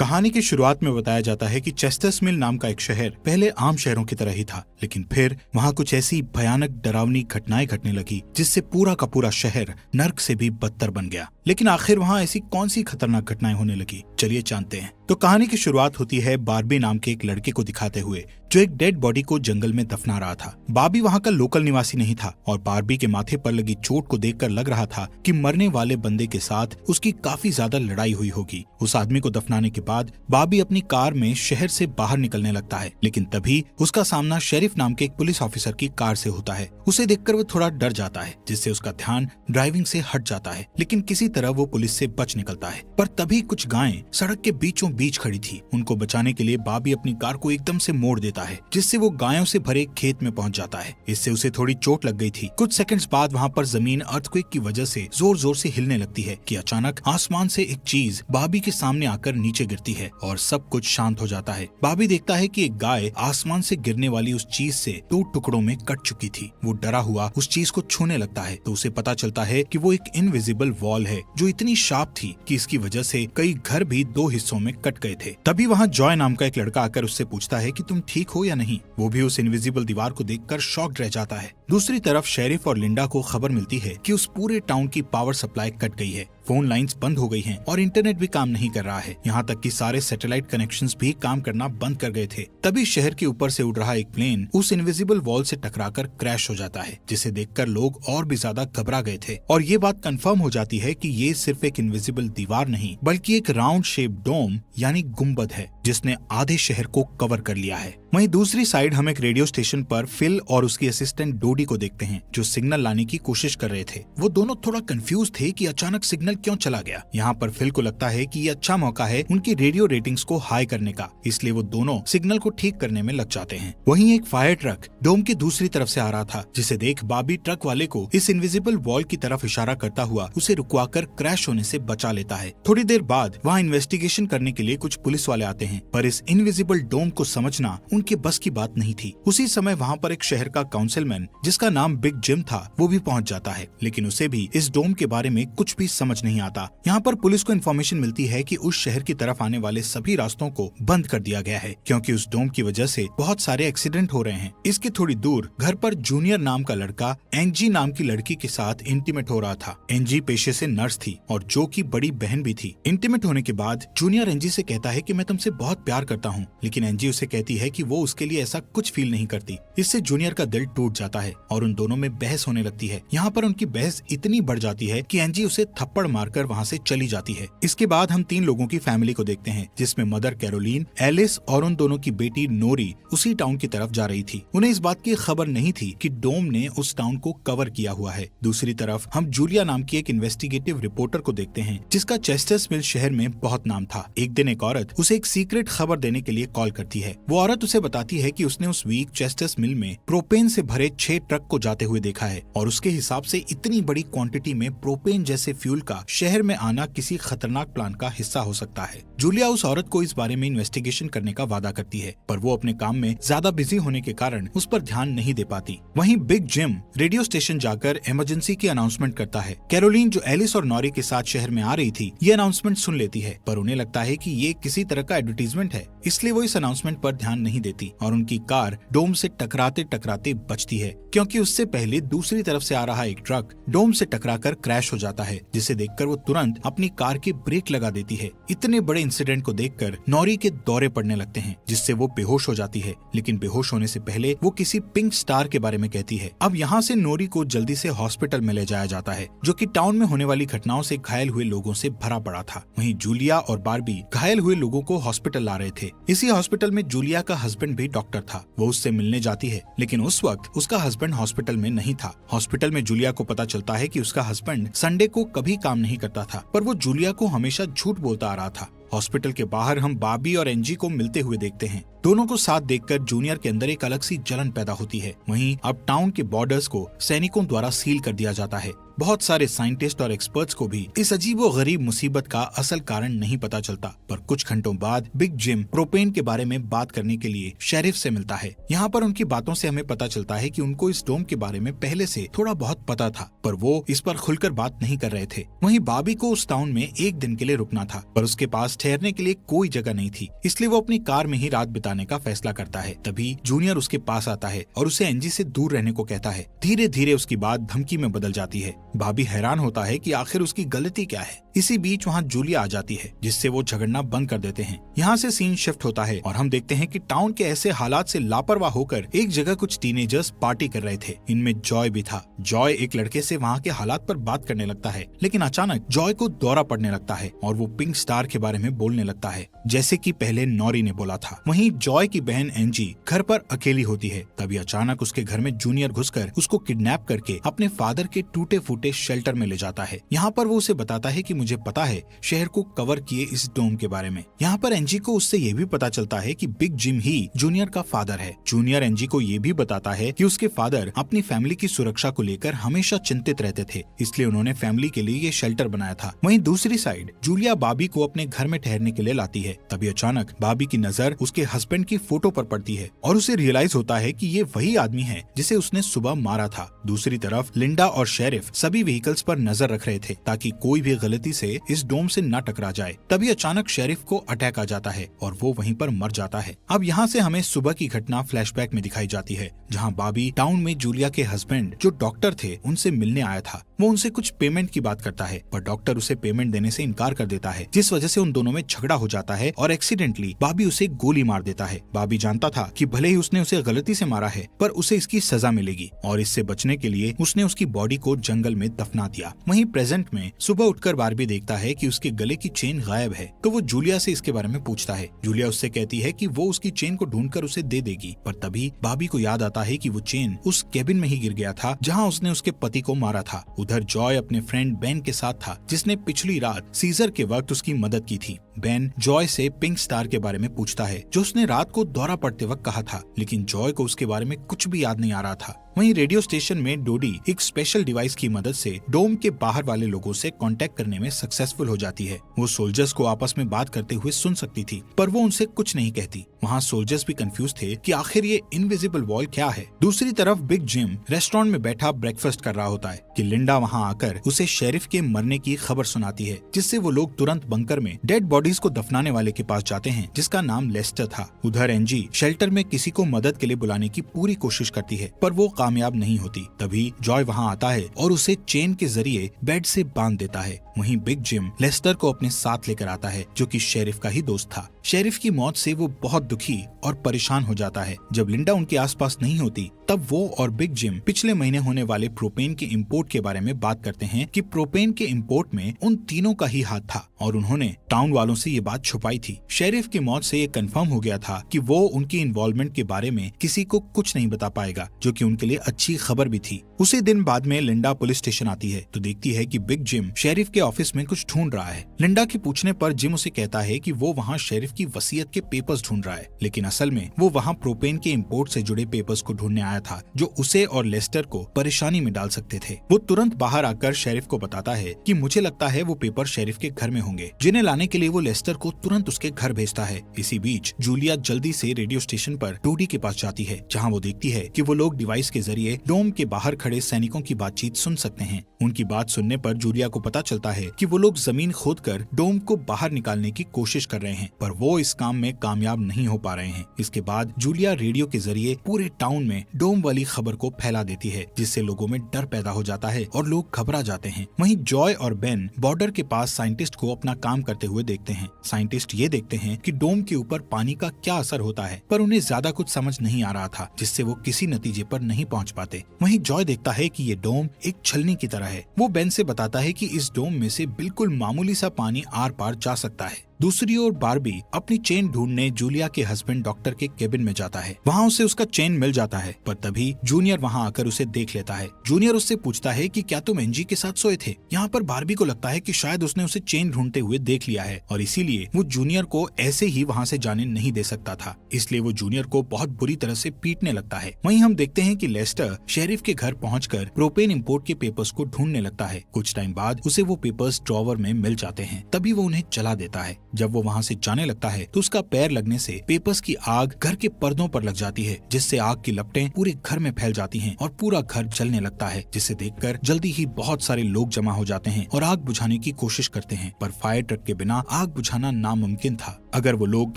कहानी की शुरुआत में बताया जाता है कि चेस्टर्स मिल नाम का एक शहर पहले आम शहरों की तरह ही था, लेकिन फिर वहाँ कुछ ऐसी भयानक डरावनी घटनाएं घटने लगी जिससे पूरा का पूरा शहर नर्क से भी बदतर बन गया। लेकिन आखिर वहाँ ऐसी कौन सी खतरनाक घटनाएं होने लगी, चलिए जानते हैं। तो कहानी की शुरुआत होती है बार्बी नाम के एक लड़के को दिखाते हुए जो एक डेड बॉडी को जंगल में दफना रहा था। बार्बी वहाँ का लोकल निवासी नहीं था और बार्बी के माथे पर लगी चोट को देखकर लग रहा था कि मरने वाले बंदे के साथ उसकी काफी ज्यादा लड़ाई हुई होगी। उस आदमी को दफनाने के बाद बार्बी अपनी कार में शहर से बाहर निकलने लगता है, लेकिन तभी उसका सामना शेरिफ नाम के एक पुलिस ऑफिसर की कार से होता है। उसे देखकर वो थोड़ा डर जाता है, जिससे उसका ध्यान ड्राइविंग से हट जाता है, लेकिन किसी तरह वो पुलिस से बच निकलता है। पर तभी कुछ गायें सड़क के बीचों बीच खड़ी थी। उनको बचाने के लिए बार्बी अपनी कार को एकदम से मोड़ देता है, जिससे वो गायों से भरे खेत में पहुंच जाता है। इससे उसे थोड़ी चोट लग गई थी। कुछ सेकंड्स बाद वहाँ पर जमीन अर्थक्वेक की वजह से जोर जोर से हिलने लगती है कि अचानक आसमान से एक चीज बार्बी के सामने आकर नीचे गिरती है और सब कुछ शांत हो जाता है। बार्बी देखता है कि एक गाय आसमान से गिरने वाली उस चीज से 2 टुकड़ों में कट चुकी थी। वो डरा हुआ उस चीज को छूने लगता है तो उसे पता चलता है कि वो एक इनविजिबल वॉल है जो इतनी शार्प थी कि इसकी वजह से कई घर भी 2 हिस्सों में कट गए थे। तभी वहाँ जॉय नाम का एक लड़का आकर उससे पूछता है कि तुम ठीक हो या नहीं। वो भी उस इनविजिबल दीवार को देखकर शॉक्ड रह जाता है। दूसरी तरफ शेरिफ और लिंडा को खबर मिलती है कि उस पूरे टाउन की पावर सप्लाई कट गई है, फोन लाइंस बंद हो गई हैं और इंटरनेट भी काम नहीं कर रहा है। यहाँ तक कि सारे सैटेलाइट कनेक्शंस भी काम करना बंद कर गए थे। तभी शहर के ऊपर से उड़ रहा एक प्लेन उस इनविजिबल वॉल से टकराकर क्रैश हो जाता है, जिसे देखकर लोग और भी ज्यादा घबरा गए थे और ये बात कंफर्म हो जाती है कि ये सिर्फ एक इनविजिबल दीवार नहीं बल्कि एक राउंड शेप डोम यानी गुम्बद है जिसने आधे शहर को कवर कर लिया है। वहीं दूसरी साइड हम एक रेडियो स्टेशन पर फिल और उसकी असिस्टेंट डोडी को देखते हैं जो सिग्नल लाने की कोशिश कर रहे थे। वो दोनों थोड़ा कंफ्यूज थे कि अचानक सिग्नल क्यों चला गया। यहाँ पर फिल को लगता है कि ये अच्छा मौका है उनकी रेडियो रेटिंग्स को हाई करने का, इसलिए वो दोनों सिग्नल को ठीक करने में लग जाते हैं। वहीं एक फायर ट्रक डोम की दूसरी तरफ से आ रहा था, जिसे देख बार्बी ट्रक वाले को इस इनविजिबल वॉल की तरफ इशारा करता हुआ उसे रुकवाकर क्रैश होने से बचा लेता है। थोड़ी देर बाद वहाँ इन्वेस्टिगेशन करने के लिए कुछ पुलिस वाले आते हैं, पर इस इनविजिबल डोम को समझना उनके बस की बात नहीं थी। उसी समय वहाँ पर एक शहर का काउंसिलमैन जिसका नाम बिग जिम था वो भी पहुँच जाता है, लेकिन उसे भी इस डोम के बारे में कुछ भी समझ नहीं आता। यहाँ पर पुलिस को इन्फॉर्मेशन मिलती है कि उस शहर की तरफ आने वाले सभी रास्तों को बंद कर दिया गया है क्योंकि उस डोम की वजह से बहुत सारे एक्सीडेंट हो रहे हैं। इसके थोड़ी दूर घर पर जूनियर नाम का लड़का एंजी नाम की लड़की के साथ इंटीमेट हो रहा था। एंजी पेशे से नर्स थी और जो की बड़ी बहन भी थी। इंटीमेट होने के बाद जूनियर एंजी से कहता है कि मैं तुमसे बहुत प्यार करता हूँ, लेकिन एंजी उसे कहती है कि वो उसके लिए ऐसा कुछ फील नहीं करती। इससे जूनियर का दिल टूट जाता है और उन दोनों में बहस होने लगती है। यहाँ पर उनकी बहस इतनी बढ़ जाती है कि एंजी उसे थप्पड़ मारकर वहाँ से चली जाती है। इसके बाद हम 3 लोगों की फैमिली को देखते हैं, जिसमें मदर कैरोलीन, एलिस और उन दोनों की बेटी नोरी उसी टाउन की तरफ जा रही थी। उन्हें इस बात की खबर नहीं थी कि डोम ने उस टाउन को कवर किया हुआ है। दूसरी तरफ हम जूलिया नाम की एक इन्वेस्टिगेटिव रिपोर्टर को देखते हैं जिसका चेस्टर्स मिल शहर में बहुत नाम था। एक दिन एक औरत उसे एक सीक्रेट खबर देने के लिए कॉल करती है। वो औरत उसे बताती है कि उसने उस वीक चेस्टर्स मिल में प्रोपेन से भरे 6 ट्रक को जाते हुए देखा है और उसके हिसाब से इतनी बड़ी क्वांटिटी में प्रोपेन जैसे फ्यूल का शहर में आना किसी खतरनाक प्लान का हिस्सा हो सकता है। जूलिया उस औरत को इस बारे में इन्वेस्टिगेशन करने का वादा करती है, पर वो अपने काम में ज्यादा बिजी होने के कारण उस पर ध्यान नहीं दे पाती। वहीं बिग जिम रेडियो स्टेशन जाकर इमरजेंसी की अनाउंसमेंट करता है। कैरोलीन जो एलिस और नॉरी के साथ शहर में आ रही थी ये अनाउंसमेंट सुन लेती है, पर उन्हें लगता है कि ये किसी तरह का एडवर्टीजमेंट है, इसलिए वो इस अनाउंसमेंट पर ध्यान नहीं देती और उनकी कार डोम से टकराते टकराते बचती है क्योंकि उससे पहले दूसरी तरफ से आ रहा एक ट्रक डोम से टकराकर क्रैश हो जाता है, जिसे देखकर वो तुरंत अपनी कार की ब्रेक लगा देती है। इतने बड़े इंसिडेंट को देखकर नॉरी के दौरे पड़ने लगते हैं, जिससे वो बेहोश हो जाती है, लेकिन बेहोश होने से पहले वो किसी पिंक स्टार के बारे में कहती है। अब यहाँ से नॉरी को जल्दी से हॉस्पिटल में ले जाया जाता है, जो कि टाउन में होने वाली घटनाओं से घायल हुए लोगों से भरा पड़ा था। वहीं जूलिया और बार्बी घायल हुए लोगों को हॉस्पिटल ला रहे थे। इसी हॉस्पिटल में जूलिया का हस्बैंड भी डॉक्टर था। वो उससे मिलने जाती है, लेकिन उस वक्त उसका हस्बैंड हॉस्पिटल में नहीं था। हॉस्पिटल में जूलिया को पता चलता है कि उसका हस्बैंड संडे को कभी काम नहीं करता था, पर वो जूलिया को हमेशा झूठ बोलता आ रहा था। हॉस्पिटल के बाहर हम बार्बी और एंजी को मिलते हुए देखते हैं। दोनों को साथ देखकर जूनियर के अंदर एक अलग सी जलन पैदा होती है। वहीं अब टाउन के बॉर्डर्स को सैनिकों द्वारा सील कर दिया जाता है। बहुत सारे साइंटिस्ट और एक्सपर्ट्स को भी इस अजीबोगरीब मुसीबत का असल कारण नहीं पता चलता। पर कुछ घंटों बाद बिग जिम प्रोपेन के बारे में बात करने के लिए शेरिफ से मिलता है। यहाँ पर उनकी बातों से हमें पता चलता है कि उनको इस डोम के बारे में पहले से थोड़ा बहुत पता था, पर वो इस पर खुलकर बात नहीं कर रहे थे। वहीं बॉबी को उस टाउन में एक दिन के लिए रुकना था, पर उसके पास ठहरने के लिए कोई जगह नहीं थी, इसलिए वो अपनी कार में ही रात बिताने का फैसला करता है। तभी जूनियर उसके पास आता है और उसे एंजी से दूर रहने को कहता है। धीरे धीरे उसकी बात धमकी में बदल जाती है। बॉबी हैरान होता है कि आखिर उसकी गलती क्या है। इसी बीच वहाँ जूलिया आ जाती है, जिससे वो झगड़ना बंद कर देते हैं। यहाँ से सीन शिफ्ट होता है और हम देखते हैं कि टाउन के ऐसे हालात से लापरवाह होकर एक जगह कुछ टीनेजर्स पार्टी कर रहे थे। इनमें जॉय भी था। जॉय एक लड़के से वहाँ के हालात पर बात करने लगता है, लेकिन अचानक जॉय को दौरा पड़ने लगता है और वो पिंक स्टार के बारे में बोलने लगता है, जैसे कि पहले नॉरी ने बोला था। वहीं जॉय की बहन एंजी घर पर अकेली होती है। तभी अचानक उसके घर में जूनियर घुसकर उसको किडनैप करके अपने फादर के टूटे फूटे शेल्टर में ले जाता है। यहाँ पर वो उसे बताता है कि मुझे पता है शहर को कवर किए इस डोम के बारे में। यहाँ पर एंजी को उससे ये भी पता चलता है कि बिग जिम ही जूनियर का फादर है। जूनियर एंजी को ये भी बताता है कि उसके फादर अपनी फैमिली की सुरक्षा को लेकर हमेशा चिंतित रहते थे, इसलिए उन्होंने फैमिली के लिए ये शेल्टर बनाया था। वहीं दूसरी साइड जूलिया बॉबी को अपने घर में ठहरने के लिए लाती है। तभी अचानक बॉबी की नजर उसके हस्बैंड की फोटो पर पड़ती है और उसे रियलाइज होता है कि ये वही आदमी है जिसे उसने सुबह मारा था। दूसरी तरफ लिंडा और शेरिफ सभी व्हीकल्स पर नजर रख रहे थे ताकि कोई भी गलती से इस डोम से न टकरा जाए। तभी अचानक शेरिफ को अटैक आ जाता है और वो वहीं पर मर जाता है। अब यहाँ से हमें सुबह की घटना फ्लैशबैक में दिखाई जाती है, जहाँ बॉबी टाउन में जूलिया के हस्बैंड जो डॉक्टर थे उनसे मिलने आया था। वो उनसे कुछ पेमेंट की बात करता है, पर डॉक्टर उसे पेमेंट देने से इनकार कर देता है, जिस वजह से उन दोनों में झगड़ा हो जाता है और एक्सीडेंटली बॉबी उसे गोली मार देता है। बॉबी जानता था कि भले ही उसने उसे गलती से मारा है, पर उसे इसकी सजा मिलेगी और इससे बचने के लिए उसने उसकी बॉडी को जंगल में दफना दिया। वहीं प्रेजेंट में सुबह उठकर बार्बी देखता है कि उसके गले की चेन गायब है, तो वो जूलिया से इसके बारे में पूछता है। जूलिया उससे कहती है कि वो उसकी चेन को ढूंढकर उसे दे देगी, पर तभी बॉबी को याद आता है कि वो चेन उस केबिन में ही गिर गया था जहाँ उसने उसके पति को मारा था। उधर जॉय अपने फ्रेंड बेन के साथ था, जिसने पिछली रात सीजर के वक्त उसकी मदद की थी। बेन जॉय से पिंक स्टार के बारे में पूछता है, जो उसने रात को दौरा पड़ते वक्त कहा था, लेकिन जॉय को उसके बारे में कुछ भी याद नहीं आ रहा था। वहीं रेडियो स्टेशन में डोडी एक स्पेशल डिवाइस की मदद से डोम के बाहर वाले लोगों से कांटेक्ट करने में सक्सेसफुल हो जाती है। वो सोल्जर्स को आपस में बात करते हुए सुन सकती थी, पर वो उनसे कुछ नहीं कहती। वहाँ सोल्जर्स भी कंफ्यूज थे कि आखिर ये इनविजिबल वॉल क्या है। दूसरी तरफ बिग जिम रेस्टोरेंट में बैठा ब्रेकफास्ट कर रहा होता है कि लिंडा वहाँ आकर उसे शेरिफ के मरने की खबर सुनाती है, जिससे वो लोग तुरंत बंकर में डेड बॉडीज को दफनाने वाले के पास जाते हैं, जिसका नाम लेस्टर था। उधर एंजी शेल्टर में किसी को मदद के लिए बुलाने की पूरी कोशिश करती है, पर वो कामयाब नहीं होती। तभी जॉय वहाँ आता है और उसे चेन के जरिए बेड से बांध देता है। वहीं बिग जिम लेस्टर को अपने साथ लेकर आता है, जो कि शेरिफ का ही दोस्त था। शेरिफ की मौत से वो बहुत दुखी और परेशान हो जाता है। जब लिंडा उनके आसपास नहीं होती, तब वो और बिग जिम पिछले महीने होने वाले प्रोपेन के इंपोर्ट के बारे में बात करते हैं कि प्रोपेन के इंपोर्ट में उन तीनों का ही हाथ था और उन्होंने टाउन वालों से ये बात छुपाई थी। शेरिफ की मौत से ये कंफर्म हो गया था कि वो उनकी इन्वॉल्वमेंट के बारे में किसी को कुछ नहीं बता पाएगा, जो कि उनके लिए अच्छी खबर भी थी। उसी दिन बाद में लिंडा पुलिस स्टेशन आती है तो देखती है कि बिग जिम शेरिफ के ऑफिस में कुछ ढूंढ रहा है। लिंडा के पूछने पर जिम उसे कहता है कि वो वहाँ शेरिफ की वसीयत के पेपर्स ढूंढ रहा है, लेकिन असल में वो वहाँ प्रोपेन के इंपोर्ट से जुड़े पेपर्स को ढूंढने आया था, जो उसे और लेस्टर को परेशानी में डाल सकते थे। वो तुरंत बाहर आकर शेरिफ को बताता है कि मुझे लगता है वो पेपर शेरिफ के घर में होंगे, जिन्हें लाने के लिए वो लेस्टर को तुरंत उसके घर भेजता है। इसी बीच जूलिया जल्दी से रेडियो स्टेशन पर डोडी के पास जाती है, जहाँ वो देखती है कि वो लोग डिवाइस के जरिए डोम के बाहर खड़े सैनिकों की बातचीत सुन सकते हैं। उनकी बात सुनने पर जूलिया को पता चलता है कि वो लोग जमीन खोदकर डोम को बाहर निकालने की कोशिश कर रहे हैं, पर वो इस काम में कामयाब नहीं हो पा रहे हैं। इसके बाद जूलिया रेडियो के जरिए पूरे टाउन में डोम वाली खबर को फैला देती है, जिससे लोगों में डर पैदा हो जाता है और लोग घबरा जाते हैं। वहीं जॉय और बेन बॉर्डर के पास साइंटिस्ट को अपना काम करते हुए देखते हैं। साइंटिस्ट ये देखते हैं कि डोम के ऊपर पानी का क्या असर होता है, पर उन्हें ज्यादा कुछ समझ नहीं आ रहा था, जिससे वो किसी नतीजे पर नहीं पहुंच पाते। वहीं जॉय देखता है कि ये डोम एक छलनी की तरह है। वो बेन से बताता है कि इस डोम में से बिल्कुल मामूली सा पानी आर पार जा सकता है। दूसरी ओर बार्बी अपनी चेन ढूंढने जूलिया के हस्बैंड डॉक्टर के केबिन में जाता है। वहाँ उसे उसका चेन मिल जाता है, पर तभी जूनियर वहाँ आकर उसे देख लेता है। जूनियर उससे पूछता है कि क्या तुम एंजी के साथ सोए थे। यहाँ पर बार्बी को लगता है कि शायद उसने उसे चेन ढूंढते हुए देख लिया है और इसीलिए वो जूनियर को ऐसे ही वहाँ से जाने नहीं दे सकता था, इसलिए वो जूनियर को बहुत बुरी तरह से पीटने लगता है। वहीं हम देखते हैं कि लेस्टर शेरिफ के घर पहुंचकर प्रोपेन इंपोर्ट के पेपर्स को ढूंढने लगता है। कुछ टाइम बाद उसे वो पेपर्स ड्रॉवर में मिल जाते हैं, तभी वो उन्हें जला देता है। जब वो वहाँ से जाने लगता है तो उसका पैर लगने से पेपर्स की आग घर के पर्दों पर लग जाती है, जिससे आग की लपटें पूरे घर में फैल जाती हैं और पूरा घर जलने लगता है, जिसे देखकर जल्दी ही बहुत सारे लोग जमा हो जाते हैं और आग बुझाने की कोशिश करते हैं, पर फायर ट्रक के बिना आग बुझाना नामुमकिन था। अगर वो लोग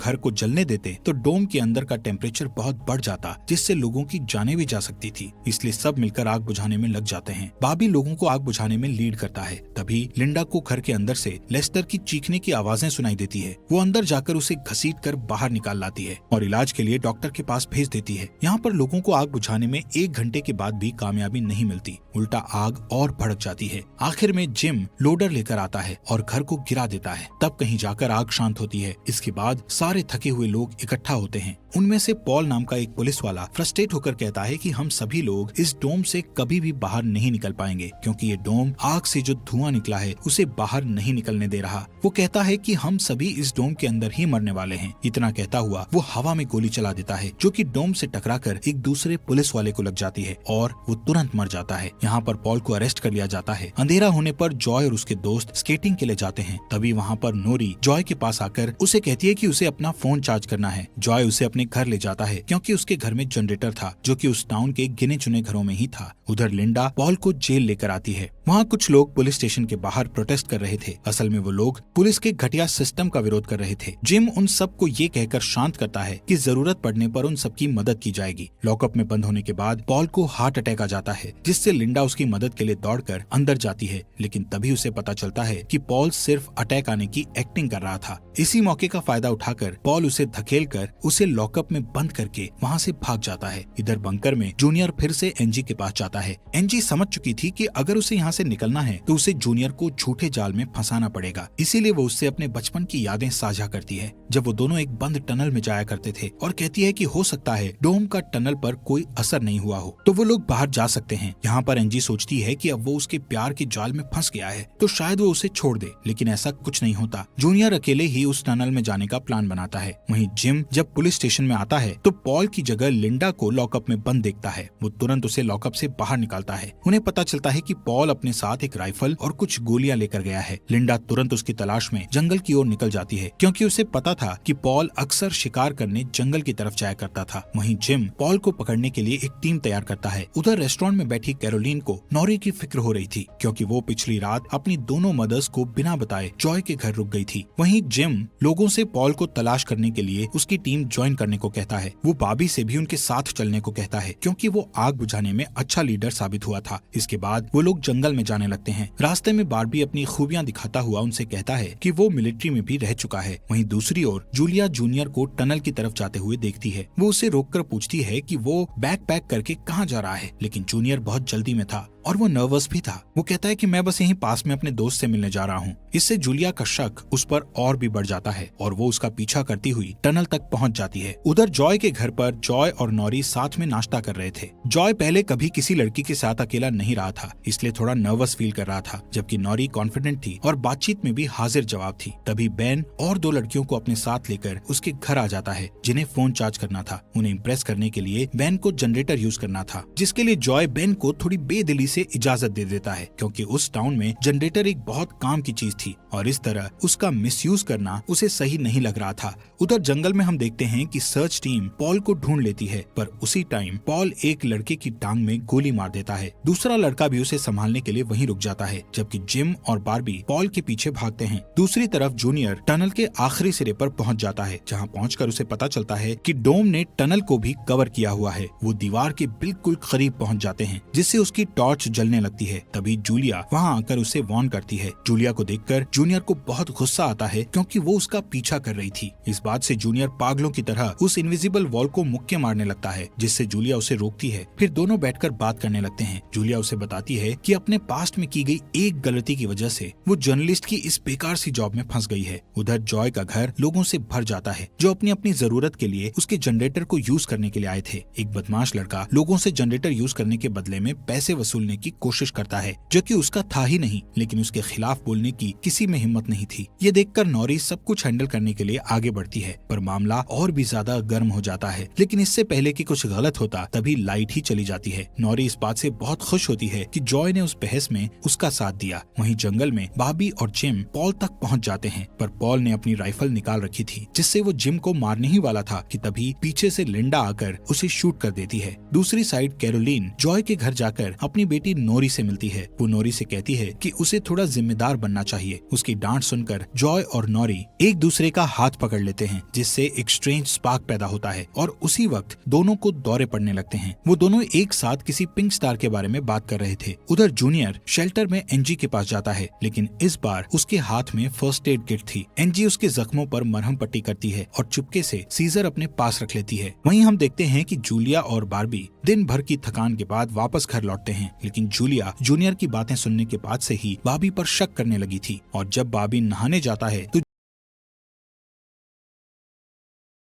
घर को जलने देते तो डोम के अंदर का टेम्परेचर बहुत बढ़ जाता, जिससे लोगों की जानें भी जा सकती थी। इसलिए सब मिलकर आग बुझाने में लग जाते हैं। बॉबी लोगों को आग बुझाने में लीड करता है। तभी लिंडा को घर के अंदर से लेस्टर की चीखने की आवाजें सुनाई देती है। वो अंदर जाकर उसे घसीटकर बाहर निकाल लाती है और इलाज के लिए डॉक्टर के पास भेज देती है। यहाँ पर लोगों को आग बुझाने में 1 घंटे के बाद भी कामयाबी नहीं मिलती, उल्टा आग और भड़क जाती है। आखिर में जिम लोडर लेकर आता है और घर को गिरा देता है। तब कहीं जाकर आग शांत होती है। इसके बाद सारे थके हुए लोग इकट्ठा होते हैं। उनमें से पॉल नाम का एक पुलिस वाला फ्रस्ट्रेट होकर कहता है कि हम सभी लोग इस डोम से कभी भी बाहर नहीं निकल पाएंगे, क्योंकि ये डोम आग से जो धुआं निकला है उसे बाहर नहीं निकलने दे रहा। वो कहता है कि हम सभी इस डोम के अंदर ही मरने वाले हैं। इतना कहता हुआ वो हवा में गोली चला देता है, जो कि डोम से टकराकर एक दूसरे पुलिस वाले को लग जाती है और वो तुरंत मर जाता है। यहाँ पर पॉल को अरेस्ट कर लिया जाता है। अंधेरा होने पर जॉय और उसके दोस्त स्केटिंग के लिए जाते हैं। तभी वहाँ पर नोरी जॉय के पास आकर उसे कहती है कि उसे अपना फोन चार्ज करना है। जॉय उसे अपने घर ले जाता है, क्योंकि उसके घर में जनरेटर था, जो कि उस टाउन के गिने चुने घरों में ही था। उधर लिंडा पॉल को जेल लेकर आती है। वहाँ कुछ लोग पुलिस स्टेशन के बाहर प्रोटेस्ट कर रहे थे। असल में वो लोग पुलिस के घटिया सिस्टम का विरोध कर रहे थे। जिम उन सबको ये कहकर शांत करता है कि जरूरत पड़ने पर उन सबकी मदद की जाएगी। लॉकअप में बंद होने के बाद पॉल को हार्ट अटैक आ जाता है, जिससे लिंडा उसकी मदद के लिए दौड़कर अंदर जाती है, लेकिन तभी उसे पता चलता है कि पॉल सिर्फ अटैक आने की एक्टिंग कर रहा था। इसी मौके का फायदा उठाकर पॉल उसे धकेलकर उसे लॉकअप में बंद करके वहाँ से भाग जाता है। इधर बंकर में जूनियर फिर से एनजी के पास जाता है। एनजी समझ चुकी थी कि अगर उसे यहाँ से निकलना है तो उसे जूनियर को झूठे जाल में फंसाना पड़ेगा, इसीलिए वो उससे अपने बचपन की यादें साझा करती है, जब वो दोनों एक बंद टनल में जाया करते थे, और कहती है कि हो सकता है डोम का टनल पर कोई असर नहीं हुआ हो, तो वो लोग बाहर जा सकते हैं। यहाँ पर एनजी सोचती है कि अब वो उसके प्यार के जाल में फंस गया है तो शायद वो उसे छोड़ दे, लेकिन ऐसा कुछ नहीं होता। जूनियर अकेले ही उस टनल में जाने का प्लान बनाता है। वहीं जिम जब पुलिस स्टेशन में आता है तो पॉल की जगह लिंडा को लॉकअप में बंद देखता है। वो तुरंत उसे लॉकअप से बाहर निकालता है। उन्हें पता चलता है कि पॉल अपने साथ एक राइफल और कुछ गोलियां लेकर गया है। लिंडा तुरंत उसकी तलाश में जंगल की ओर निकल जाती है, क्योंकि उसे पता था कि पॉल अक्सर शिकार करने जंगल की तरफ जाया करता था। वहीं जिम पॉल को पकड़ने के लिए एक टीम तैयार करता है। उधर रेस्टोरेंट में बैठी कैरोलीन को नॉरी की फिक्र हो रही थी, क्योंकि वो पिछली रात अपनी दोनों मदर्स को बिना बताए जॉय के घर रुक गई थी। वहीं जिम लोगों से पॉल को तलाश करने के लिए उसकी टीम ज्वाइन करने को कहता है। वो बॉबी से भी उनके साथ चलने को कहता है, क्योंकि वो आग बुझाने में अच्छा लीडर साबित हुआ था। इसके बाद वो लोग जंगल में जाने लगते हैं। रास्ते में बार्बी अपनी खूबियां दिखाता हुआ उनसे कहता है कि वो मिलिट्री में भी रह चुका है। वहीं दूसरी ओर जूलिया जूनियर को टनल की तरफ जाते हुए देखती है। वो उसे रोककर पूछती है कि वो बैग पैक करके कहाँ जा रहा है, लेकिन जूनियर बहुत जल्दी में था और वो नर्वस भी था। वो कहता है कि मैं बस यहीं पास में अपने दोस्त से मिलने जा रहा हूँ। इससे जूलिया का शक उस पर और भी बढ़ जाता है और वो उसका पीछा करती हुई टनल तक पहुँच जाती है। उधर जॉय के घर पर जॉय और नॉरी साथ में नाश्ता कर रहे थे। जॉय पहले कभी किसी लड़की के साथ अकेला नहीं रहा था, इसलिए थोड़ा नर्वस फील कर रहा था, जबकि नॉरी कॉन्फिडेंट थी और बातचीत में भी हाजिर जवाब थी। तभी बेन और 2 लड़कियों को अपने साथ लेकर उसके घर आ जाता है, जिन्हें फोन चार्ज करना था। उन्हें इम्प्रेस करने के लिए बेन को जनरेटर यूज करना था, जिसके लिए जॉय बेन को थोड़ी बेदिली से इजाजत दे देता है, क्योंकि उस टाउन में जनरेटर एक बहुत काम की चीज थी और इस तरह उसका मिसयूज करना उसे सही नहीं लग रहा था। उधर जंगल में हम देखते हैं कि सर्च टीम पॉल को ढूंढ लेती है, पर उसी टाइम पॉल एक लड़के की टांग में गोली मार देता है। दूसरा लड़का भी उसे संभालने के लिए वहीं रुक जाता है, जबकि जिम और बार्बी पॉल के पीछे भागते हैं। दूसरी तरफ जूनियर टनल के आखिरी सिरे पर पहुंच जाता है, जहां पहुंचकर उसे पता चलता है कि डोम ने टनल को भी कवर किया हुआ है। वो दीवार के बिल्कुल करीब पहुंच जाते हैं, जिससे उसकी टॉर्च जलने लगती है। तभी जूलिया वहां आकर उसे वार्न करती है। जूलिया को देखकर जूनियर को बहुत गुस्सा आता है, क्योंकि वो उसका पीछा कर रही थी। इस बात से जूनियर पागलों की तरह उस इनविजिबल वॉल को मुक्के मारने लगता है, जिससे जूलिया उसे रोकती है। फिर दोनों बैठकर बात करने लगते हैं। जूलिया उसे बताती है कि अपने पास्ट में की गई एक गलती की वजह से वो जर्नलिस्ट की इस बेकार सी जॉब में फंस गई है। उधर जॉय का घर लोगों से भर जाता है, जो अपनी अपनी जरूरत के लिए उसके जनरेटर को यूज करने के लिए आए थे। एक बदमाश लड़का लोगों से जनरेटर यूज करने के बदले में पैसे वसूलने करने की कोशिश करता है, जो कि उसका था ही नहीं, लेकिन उसके खिलाफ बोलने की किसी में हिम्मत नहीं थी। ये देखकर नॉरी सब कुछ हैंडल करने के लिए आगे बढ़ती है, पर मामला और भी ज्यादा गर्म हो जाता है। लेकिन इससे पहले कि कुछ गलत होता तभी लाइट ही चली जाती है। नॉरी इस बात से बहुत खुश होती है कि जॉय ने उस बहस में उसका साथ दिया। वहीं जंगल में बॉबी और जिम पॉल तक पहुंच जाते हैं, पर पॉल ने अपनी राइफल निकाल रखी थी, जिससे वो जिम को मारने ही वाला था कि तभी पीछे से लिंडा आकर उसे शूट कर देती है। दूसरी साइड कैरोलीन जॉय के घर जाकर अपनी बेटी नोरी से मिलती है। वो नोरी से कहती है कि उसे थोड़ा जिम्मेदार बनना चाहिए। उसकी डांट सुनकर जॉय और नोरी एक दूसरे का हाथ पकड़ लेते हैं, जिससे एक स्ट्रेंज स्पार्क पैदा होता है और उसी वक्त दोनों को दौरे पड़ने लगते हैं। वो दोनों एक साथ किसी पिंक स्टार के बारे में बात कर रहे थे। उधर जूनियर शेल्टर में एनजी के पास जाता है, लेकिन इस बार उसके हाथ में फर्स्ट एड किट थी। एनजी उसके जख्मों पर मरहम पट्टी करती है और चुपके से सीजर अपने पास रख लेती है। वहीं हम देखते हैं कि जूलिया और बार्बी दिन भर की थकान के बाद वापस घर लौटते हैं, लेकिन जूलिया जूनियर की बातें सुनने के बाद से ही बार्बी पर शक करने लगी थी। और जब बार्बी नहाने जाता है तो